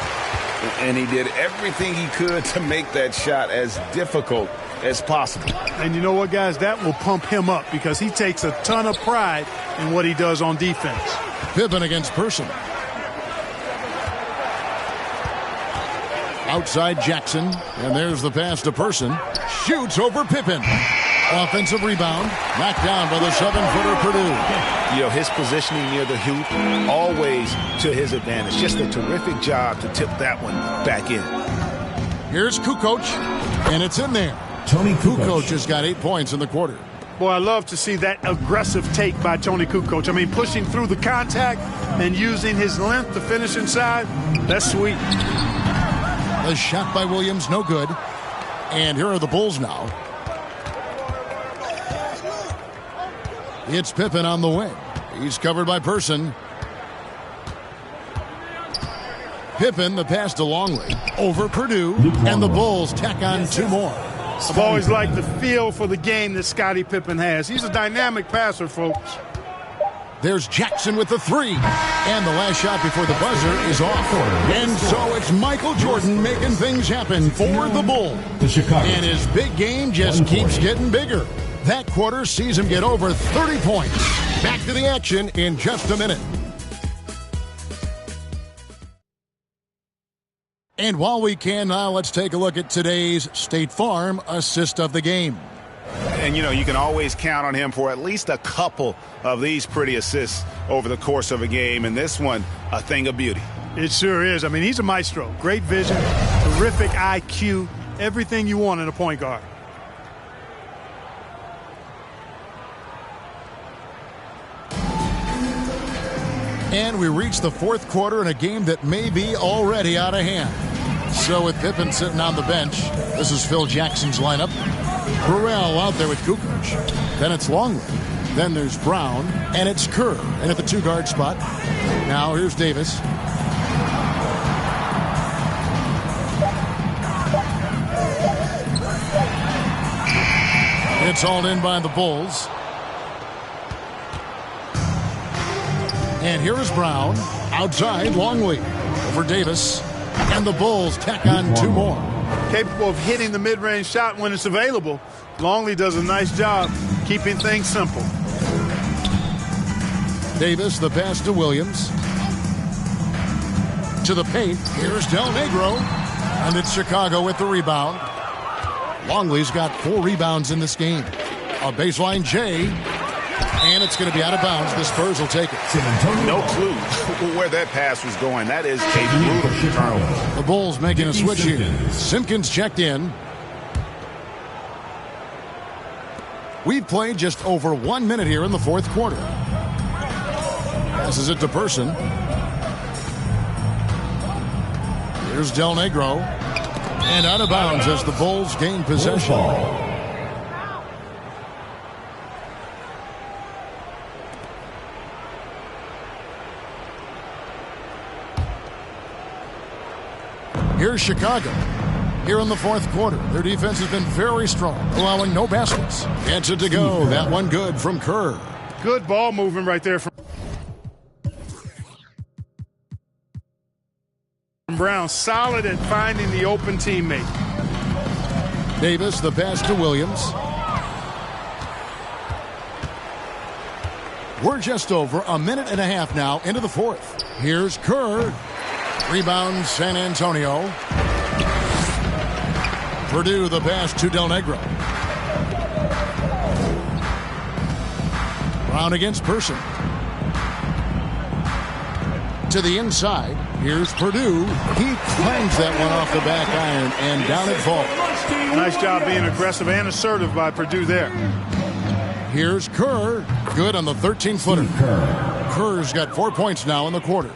And he did everything he could to make that shot as difficult as possible. And you know what, guys? That will pump him up because he takes a ton of pride in what he does on defense. Pippen against Person. Outside Jackson. And there's the pass to Person. Shoots over Pippen. Offensive rebound. Knocked down by the 7-footer Purdue. You know, his positioning near the hoop, always to his advantage. Just a terrific job to tip that one back in. Here's Kukoc, and it's in there. Tony Kukoc has got 8 points in the quarter. Boy, I love to see that aggressive take by Tony Kukoc. I mean, pushing through the contact and using his length to finish inside. That's sweet. The shot by Williams, no good. And here are the Bulls now. It's Pippen on the wing. He's covered by Person. Pippen, the pass to Longley. Over Purdue. And the Bulls tack on 2 more. I've always liked the feel for the game that Scottie Pippen has. He's a dynamic passer, folks. There's Jackson with the three. And the last shot before the buzzer is off. And so it's Michael Jordan making things happen for the Bulls. And his big game just keeps getting bigger. That quarter sees him get over 30 points. Back to the action in just a minute. And while we can now, let's take a look at today's State Farm assist of the game. And, you can always count on him for at least a couple of these pretty assists over the course of a game. And this one, a thing of beauty. It sure is. I mean, he's a maestro. Great vision, terrific IQ, everything you want in a point guard. And we reach the fourth quarter in a game that may be already out of hand. So with Pippen sitting on the bench, this is Phil Jackson's lineup. Burrell out there with Kukoc. Then it's Longley. Then there's Brown. And it's Kerr. And at the two-guard spot, now here's Davis. It's hauled in by the Bulls. And here is Brown. Outside, Longley. Over Davis. And the Bulls tack on two more. Capable of hitting the mid-range shot when it's available. Longley does a nice job keeping things simple. Davis, the pass to Williams. To the paint. Here's Del Negro. And it's Chicago with the rebound. Longley's got 4 rebounds in this game. A baseline J. And it's going to be out of bounds. The Spurs will take it. No clue where that pass was going. That is a brutal turnover. The Bulls making a switch here. Simpkins checked in. We've played just over 1 minute here in the fourth quarter. Passes it to Person. Here's Del Negro. And out of bounds as the Bulls gain possession. Here's Chicago. Here in the fourth quarter, their defense has been very strong, allowing no baskets. Gets it to go. That one good from Kerr. Good ball movement right there from Brown. Solid at finding the open teammate. Davis, the pass to Williams. We're just over a minute and a half now into the fourth. Here's Kerr. Rebound, San Antonio. Purdue, the pass to Del Negro. Brown against Person. To the inside. Here's Purdue. He claims that one off the back iron, and down it falls. Nice job being aggressive and assertive by Purdue there. Here's Kerr. Good on the 13-footer. Kerr's got 4 points now in the quarter.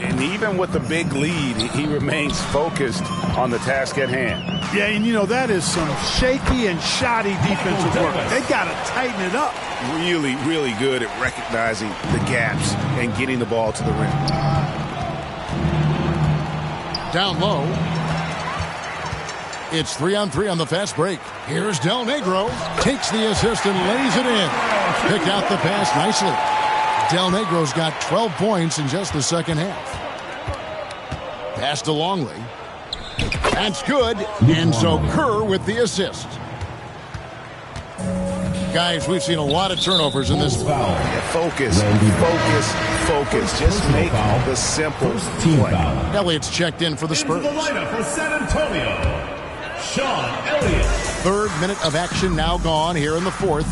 And even with the big lead, he remains focused on the task at hand. Yeah, and that is some shaky and shoddy defensive work. They got to tighten it up. Really, really good at recognizing the gaps and getting the ball to the rim. Down low. It's 3-on-3 on the fast break. Here's Del Negro. Takes the assist and lays it in. Picked out the pass nicely. Del Negro's got 12 points in just the second half. Pass to Longley. That's good. And so Kerr with the assist. Guys, we've seen a lot of turnovers in this. Focus. Just make the simple play. Elliott's checked in for the Spurs. Into the lineup for San Antonio, Sean Elliott. Third minute of action now gone here in the fourth.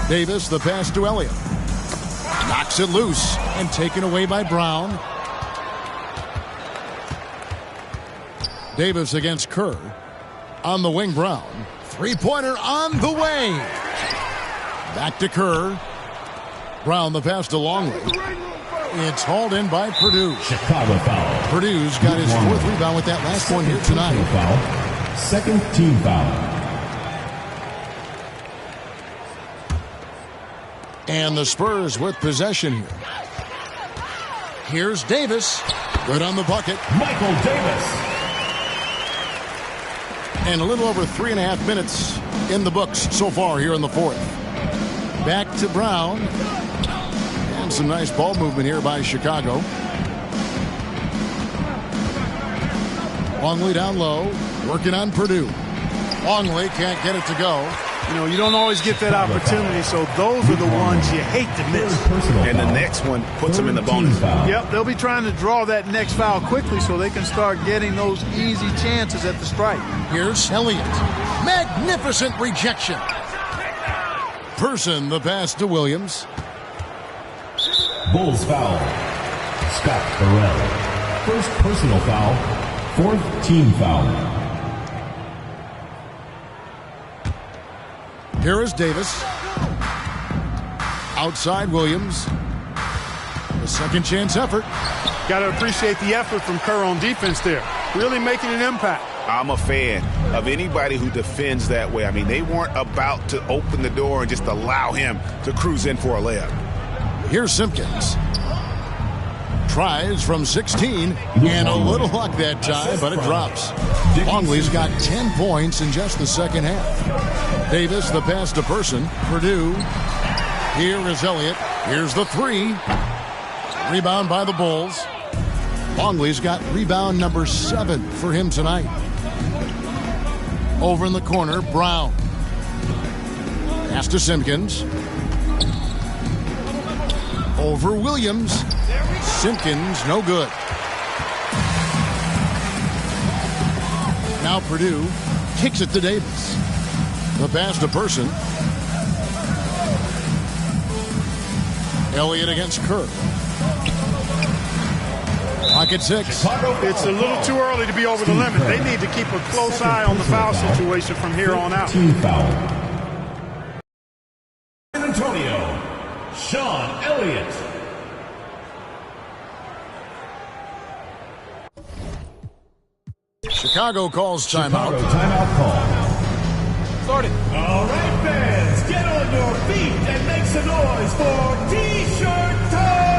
Davis, the pass to Elliott. Knocks it loose and taken away by Brown. Davis against Kerr. On the wing, Brown. Three-pointer on the way. Back to Kerr. Brown, the pass to Longley. It's hauled in by Purdue. Chicago foul. Purdue's got his fourth rebound with that last one here tonight. Foul. Second team foul. And the Spurs with possession here. Here's Davis. Good on the bucket. Michael Davis. And a little over 3.5 minutes in the books so far here in the fourth. Back to Brown. And some nice ball movement here by Chicago. Longley down low, working on Purdue. Longley can't get it to go. You know, you don't always get that opportunity, so those are the ones you hate to miss. And the next one puts them in the bonus. Yep, they'll be trying to draw that next foul quickly so they can start getting those easy chances at the stripe. Here's Elliott. Magnificent rejection. Person the pass to Williams. Bulls foul. Scott Burrell. First personal foul. Fourth team foul. Here is Davis. Outside Williams. A second chance effort. Got to appreciate the effort from Kerr on defense there. Really making an impact. I'm a fan of anybody who defends that way. I mean, they weren't about to open the door and just allow him to cruise in for a layup. Here's Simpkins. Tries from 16, and a little luck that time, but it drops. Longley's got 10 points in just the second half. Davis, the pass to Person. Purdue. Here is Elliott. Here's the three. Rebound by the Bulls. Longley's got rebound number 7 for him tonight. Over in the corner, Brown. Pass to Simpkins. Over Williams. Simpkins, no good. Now Purdue kicks it to Davis. The pass to Person. Elliott against Kerr. Clock at 6. It's a little too early to be over the limit. They need to keep a close eye on the foul situation from here on out. Team foul. San Antonio, Sean Elliott. Chicago calls timeout. Timeout call. Started. All right, fans, get on your feet and make some noise for T-shirt time!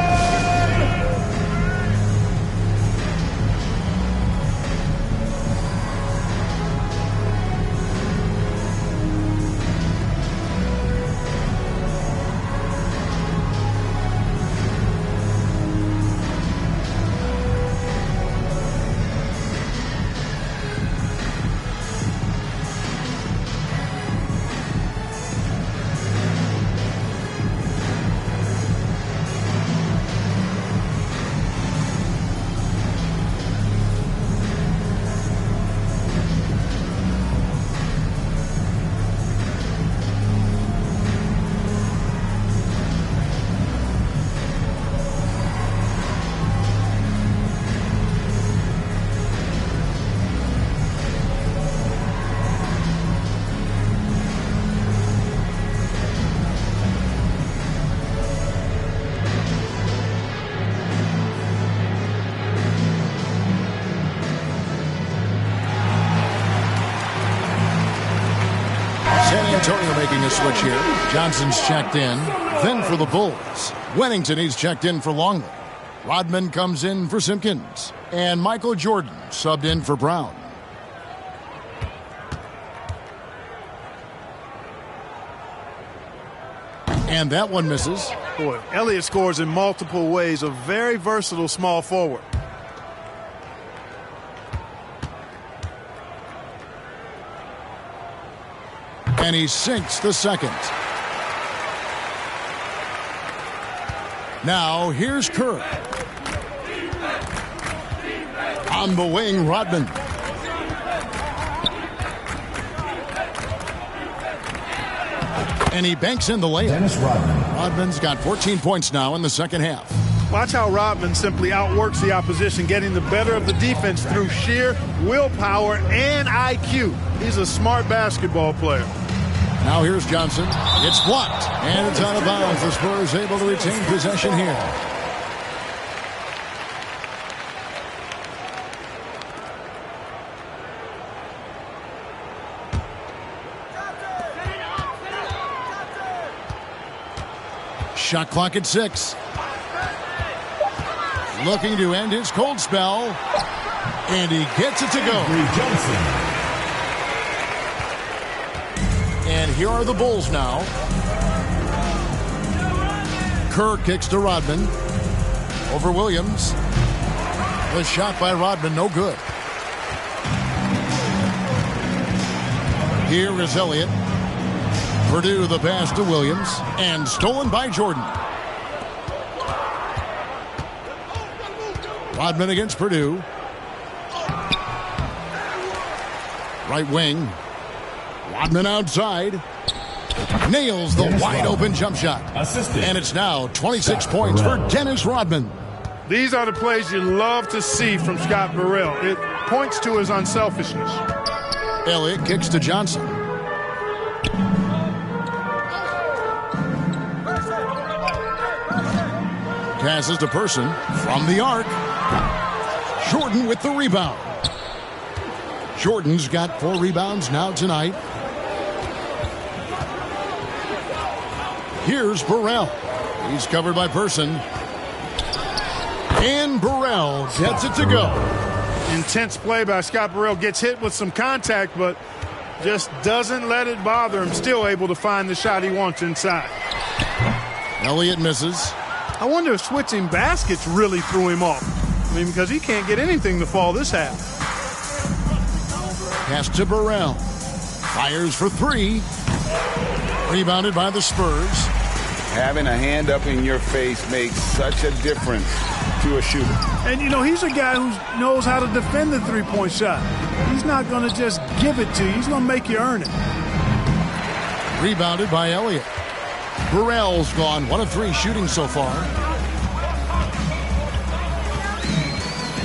Antonio making a switch here. Johnson's checked in. Then for the Bulls, Wennington, he's checked in for Longley. Rodman comes in for Simpkins. And Michael Jordan subbed in for Brown. And that one misses. Boy, Elliott scores in multiple ways. A very versatile small forward. And he sinks the second. Now here's Kerr. On the wing, Rodman. And he banks in the layup. Dennis Rodman. Rodman's got 14 points now in the second half. Watch how Rodman simply outworks the opposition, getting the better of the defense through sheer willpower and IQ. He's a smart basketball player. Now here's Johnson. It's blocked. And it's out of bounds. The Spurs able to retain possession here. Shot clock at 6. Looking to end his cold spell. And he gets it to go. And here are the Bulls now. Kerr kicks to Rodman. Over Williams. The shot by Rodman, no good. Here is Elliott. Purdue the pass to Williams. And stolen by Jordan. Rodman against Purdue. Right wing. Rodman outside. Nails the wide open jump shot. And it's now 26 points for Dennis Rodman. These are the plays you love to see from Scott Burrell. It points to his unselfishness. Elliott kicks to Johnson. Passes to Person from the arc. Jordan with the rebound. Jordan's got 4 rebounds now tonight. Here's Burrell. He's covered by Person. And Burrell gets it to go. Intense play by Scott Burrell. Gets hit with some contact, but just doesn't let it bother him. Still able to find the shot he wants inside. Elliott misses. I wonder if switching baskets really threw him off. I mean, because he can't get anything to fall this half. Pass to Burrell. Fires for 3. Rebounded by the Spurs. Having a hand up in your face makes such a difference to a shooter. And, you know, he's a guy who knows how to defend the three-point shot. He's not going to just give it to you. He's going to make you earn it. Rebounded by Elliott. Burrell's gone 1 of 3 shooting so far.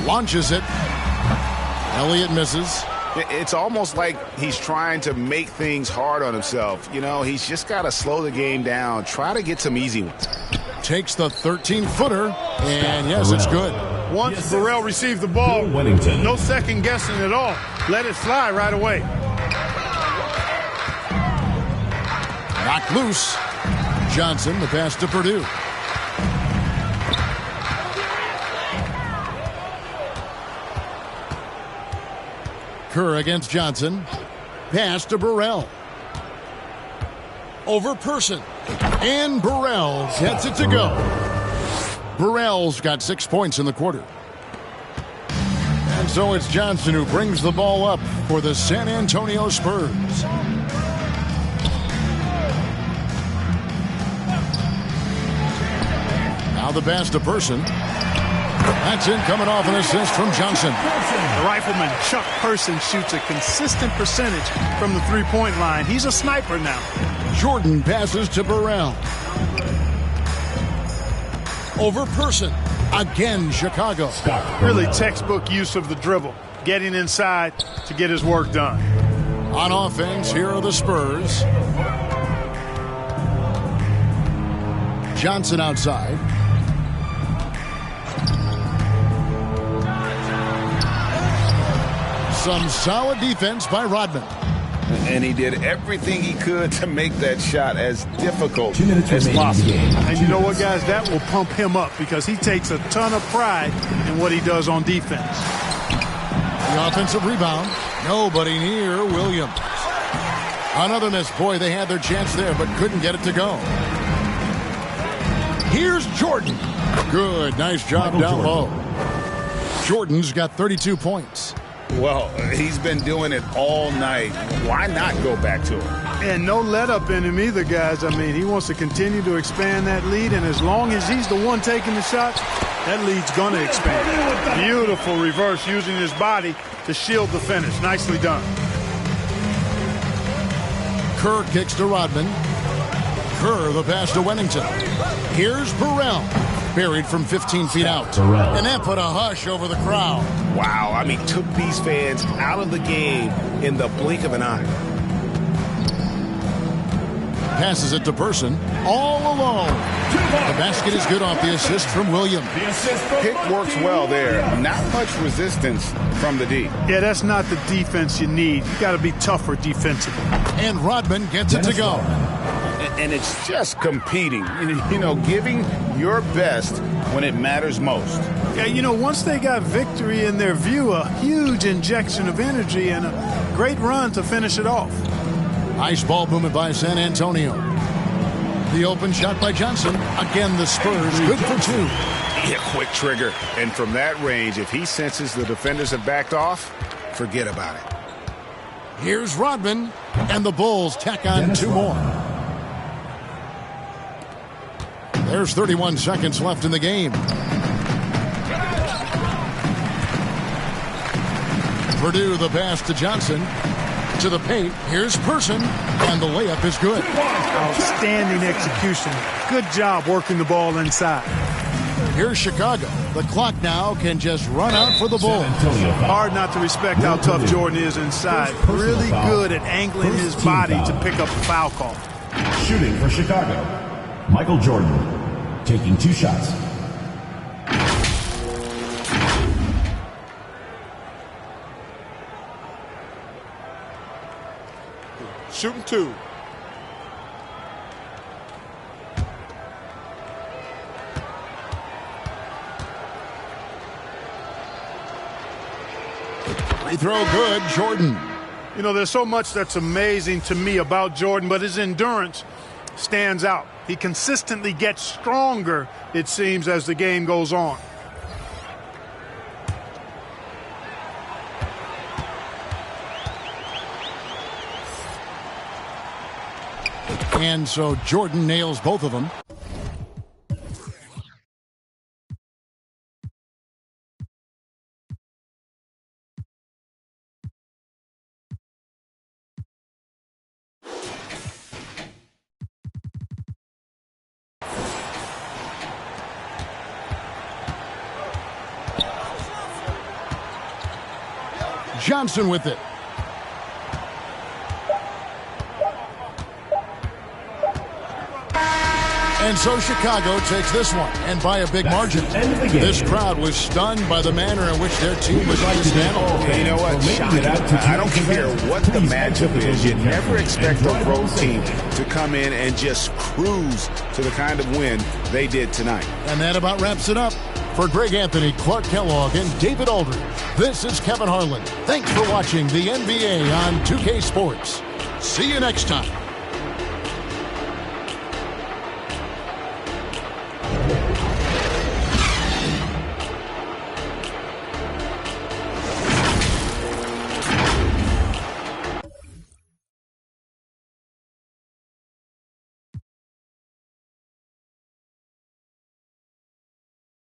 Launches it. Elliott misses. It's almost like he's trying to make things hard on himself. You know, he's just got to slow the game down. Try to get some easy ones. Takes the 13-footer, and yes, it's good. Once Burrell received the ball, no second guessing at all. Let it fly right away. Knocked loose. Johnson, the pass to Purdue. Kerr against Johnson. Pass to Burrell. Over Person. And Burrell gets it to go. Burrell's got 6 points in the quarter. And so it's Johnson who brings the ball up for the San Antonio Spurs. Now the pass to Person. That's in, coming off an assist from Johnson. The rifleman Chuck Person shoots a consistent percentage from the three-point line. He's a sniper now. Jordan passes to Burrell. Over Person. Again, Chicago. Really textbook use of the dribble. Getting inside to get his work done. On offense, here are the Spurs. Johnson outside. Some solid defense by Rodman. And he did everything he could to make that shot as difficult as possible. And you know what, guys? That will pump him up because he takes a ton of pride in what he does on defense. The offensive rebound. Nobody near Williams. Another miss. Boy, they had their chance there, but couldn't get it to go. Here's Jordan. Good. Nice job down low. Jordan's got 32 points. Well, he's been doing it all night. Why not go back to him? And no let up in him either, guys. I mean, he wants to continue to expand that lead, and as long as he's the one taking the shots, that lead's going to expand. Beautiful reverse using his body to shield the finish. Nicely done. Kerr kicks to Rodman. Kerr the pass to Wennington. Here's Burrell. Buried from 15 feet out. And that put a hush over the crowd. Wow, I mean, took these fans out of the game in the blink of an eye. Passes it to Person. All alone. The basket is good off the assist from Williams. Pick works well there. Not much resistance from the D. Yeah, that's not the defense you need. You got to be tougher defensively. And Rodman gets it to go. And it's just competing, you know, giving your best when it matters most. Yeah, you know, once they got victory in their view, a huge injection of energy and a great run to finice it off. Ice ball movement by San Antonio. The open shot by Johnson. Again, the Spurs good for 2. Yeah, quick trigger. And from that range, if he senses the defenders have backed off, forget about it. Here's Rodman, and the Bulls tack on 2 more. There's 31 seconds left in the game. Purdue the pass to Johnson. To the paint. Here's Person, and the layup is good. Outstanding execution. Good job working the ball inside. Here's Chicago. The clock now can just run out for the Bulls. Hard not to respect how tough Jordan is inside. Really good at angling his body to pick up a foul call. Shooting for Chicago, Michael Jordan, taking 2 shots. Shooting 2. Free throw good, Jordan. You know, there's so much that's amazing to me about Jordan, but his endurance stands out. He consistently gets stronger, it seems, as the game goes on. And so Jordan nails both of them. Johnson with it. And so Chicago takes this one, and by a big margin. This crowd was stunned by the manner in which their team was dismantled. You know what? I don't care what the matchup is. You never expect a road team to come in and just cruise to the kind of win they did tonight. And that about wraps it up. For Greg Anthony, Clark Kellogg, and David Aldridge, this is Kevin Harlan. Thanks for watching the NBA on 2K Sports. See you next time.